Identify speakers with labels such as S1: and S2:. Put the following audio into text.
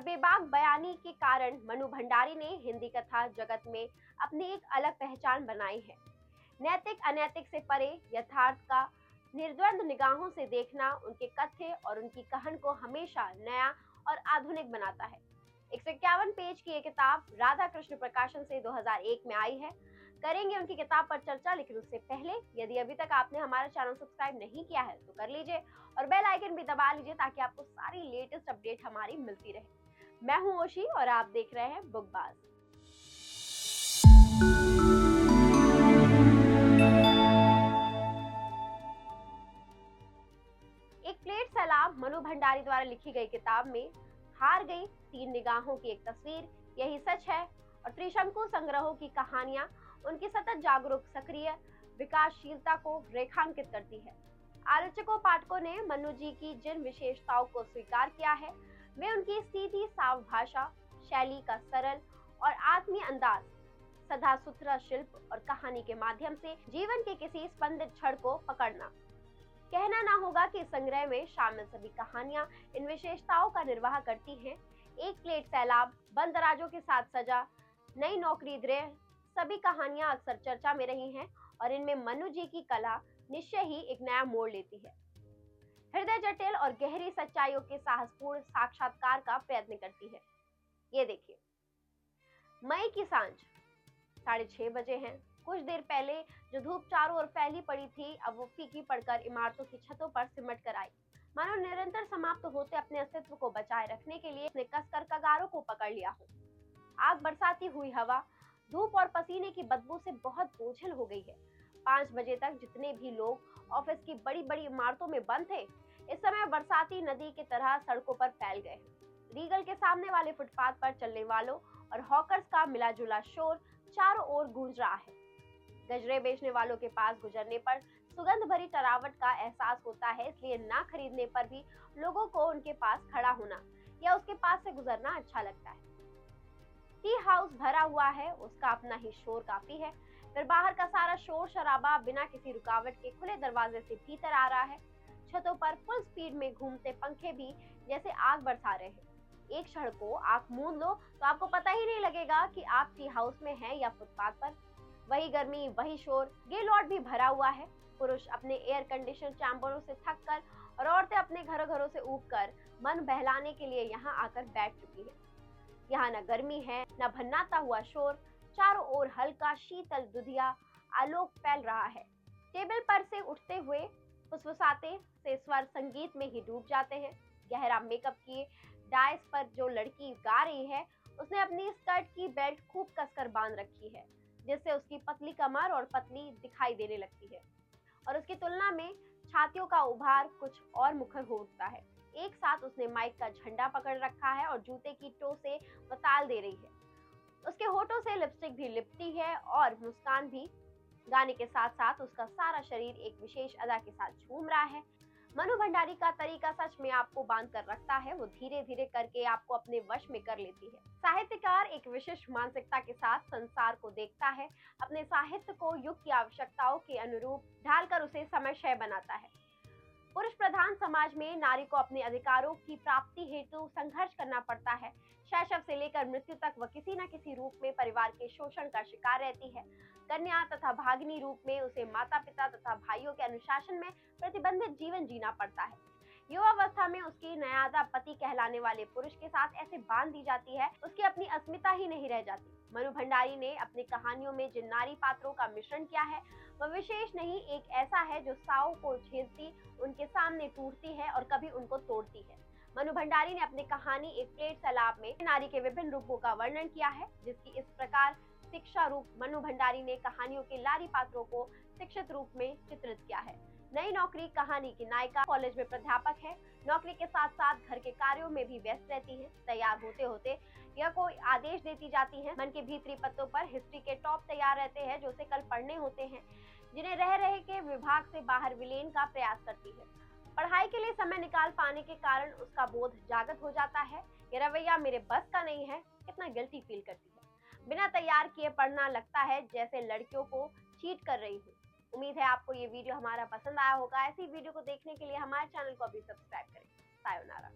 S1: बेबाक बयानी के कारण मनु भंडारी ने हिंदी कथा जगत में अपनी एक अलग पहचान बनाई है। नैतिक अनैतिक से परे यथार्थ का निर्द्वंद निगाहों से देखना उनके कथ्य और उनकी कहानी को हमेशा नया और आधुनिक बनाता है। 151 पेज की ये किताब राधा कृष्ण प्रकाशन से 2001 में आई है। करेंगे उनकी किताब पर चर्चा, लेकिन उससे पहले यदि अभी तक आपने हमारा चैनल सब्सक्राइब नहीं किया है तो कर लीजिए और बेल आइकन भी दबा लीजिए ताकि आपको सारी लेटेस्ट अपडेट हमारी मिलती रहे। मैं हूं ओशी और आप देख रहे हैं बुकबाज। एक प्लेट सैलाब मनु भंडारी द्वारा लिखी गई किताब में हार गई 3 निगाहों की एक तस्वीर, यही सच है। और त्रिशंकु संग्रहों की कहानियां उनकी सतत जागरूक सक्रिय विकासशीलता को रेखांकित करती है। आलोचकों पाठकों ने मनु जी की जिन विशेषताओं को स्वीकार किया है वे उनकी सीधी साफ भाषा शैली का सरल और आत्मीय अंदाज, सदा सुथरा शिल्प और कहानी के माध्यम से जीवन के किसी स्पंदित क्षण को पकड़ना। कहना ना होगा कि संग्रह में शामिल सभी कहानियां इन विशेषताओं का निर्वाह करती हैं। एक प्लेट सैलाब, बंद दराजों के साथ सजा, नई नौकरी दृढ़, सभी कहानियां अक्सर चर्चा में रही हैं और इनमें मनु जी की कला निश्चय ही एक नया मोड़ लेती है। हृदय जटिल और गहरी सच्चाइयों के साहसपूर्ण साक्षात्कार का प्रयत्न करती है। ये देखिए, मई की सांझ 6:30 बजे हैं। कुछ देर पहले जो धूप चारों ओर फैली पड़ी थी अब वो फीकी पड़कर इमारतों की छतों पर सिमट कर आई, मानो निरंतर समाप्त होते अपने अस्तित्व को बचाए रखने के लिए उसने कसकर कगारों को पकड़ लिया हो। आग बरसाती हुई हवा धूप और पसीने की बदबू से बहुत बोझिल हो गई है। 5 बजे तक जितने भी लोग ऑफिस की बड़ी बड़ी इमारतों में बंद थे, इस समय बरसाती नदी की तरह सड़कों पर फैल गए हैं। रीगल के सामने वाले फुटपाथ पर चलने वालों और हॉकर्स का मिला जुला शोर चारों ओर गूंज रहा है। गजरे बेचने वालों के पास गुजरने पर सुगंध भरी तरावट का एहसास होता है, इसलिए ना खरीदने पर भी लोगों को उनके पास खड़ा होना या उसके पास से गुजरना अच्छा लगता है। टी हाउस भरा हुआ है, उसका अपना ही शोर काफी है। फिर बाहर का सारा शोर शराबा बिना किसी रुकावट के खुले दरवाजे से भीतर आ रहा है। छतों पर फुल स्पीड में घूमते पंखे भी जैसे आग बरसा रहे हैं। एक क्षण को आंख मूंद लो तो आपको पता ही नहीं लगेगा कि आप टी हाउस में हैं या फुटपाथ पर। वही गर्मी, वही शोर। गे लॉट भी भरा हुआ है। पुरुष अपने एयर कंडीशन चैम्बरों से थक कर और औरतें अपने घरों घरों से ऊब कर मन बहलाने के लिए यहाँ आकर बैठ चुकी है। यहाँ न गर्मी है न भन्नाता हुआ शोर, चारों ओर हल्का शीतल दुधिया आलोक फैल रहा है। टेबल पर से उठते हुए फुसफुसाते से स्वर संगीत में ही डूब जाते हैं। गहरा मेकअप किए डाइस पर जो लड़की गा रही है उसने अपनी स्कर्ट की बेल्ट खूब कसकर बांध रखी है, जिससे उसकी पतली कमर और पतली दिखाई देने लगती है और उसकी तुलना में छातियों का उभार कुछ और मुखर हो उठता है। एक साथ उसने माइक का झंडा पकड़ रखा है और जूते की टो से वो ताल दे रही है। उसके होठों से लिपस्टिक भी लिपटी है और मुस्कान भी। गाने के साथ साथ उसका सारा शरीर एक विशेष अदा के साथ झूम रहा है। मनु भंडारी का तरीका सच में आपको बांध कर रखता है, वो धीरे धीरे करके आपको अपने वश में कर लेती है। साहित्यकार एक विशिष्ट मानसिकता के साथ संसार को देखता है, अपने साहित्य को युग की आवश्यकताओं के अनुरूप ढालकर उसे समयशय बनाता है। पुरुष प्रधान समाज में नारी को अपने अधिकारों की प्राप्ति हेतु संघर्ष करना पड़ता है। शैशव से लेकर मृत्यु तक वह किसी न किसी रूप में परिवार के शोषण का शिकार रहती है। कन्या तथा भागिनी रूप में उसे माता पिता तथा भाइयों के अनुशासन में प्रतिबंधित जीवन जीना पड़ता है। युवावस्था में उसकी नयादा पति कहलाने वाले पुरुष के साथ ऐसे बांध दी जाती है, उसकी अपनी अस्मिता ही नहीं रह जाती। मनु भंडारी ने अपनी कहानियों में जिन नारी पात्रों का मिश्रण किया है वह विशेष नहीं, एक ऐसा है जो साओं को झेलती उनके सामने टूटती है और कभी उनको तोड़ती है। मनु भंडारी ने अपनी कहानी एक प्लेट सैलाब में नारी के विभिन्न रूपों का वर्णन किया है, जिसकी इस प्रकार शिक्षा रूप मनु भंडारी ने कहानियों के नारी पात्रों को शिक्षित रूप में चित्रित किया है। नई नौकरी कहानी की नायिका कॉलेज में प्राध्यापक है, नौकरी के साथ साथ घर के कार्यों में भी व्यस्त रहती है। तैयार होते होते यह कोई आदेश देती जाती है। मन के भीतरी पत्तों पर हिस्ट्री के टॉप तैयार रहते हैं जो उसे कल पढ़ने होते हैं, जिन्हें रह रहे के विभाग से बाहर विलीन का प्रयास करती है। पढ़ाई के लिए समय निकाल पाने के कारण उसका बोध जागृत हो जाता है। ये रवैया मेरे बस का नहीं है, कितना गिल्टी फील करती है। बिना तैयार किए पढ़ना लगता है जैसे लड़कियों को चीट कर रही हूँ। उम्मीद है आपको ये वीडियो हमारा पसंद आया होगा। ऐसी वीडियो को देखने के लिए हमारे चैनल को अभी सब्सक्राइब करें। सायोनारा।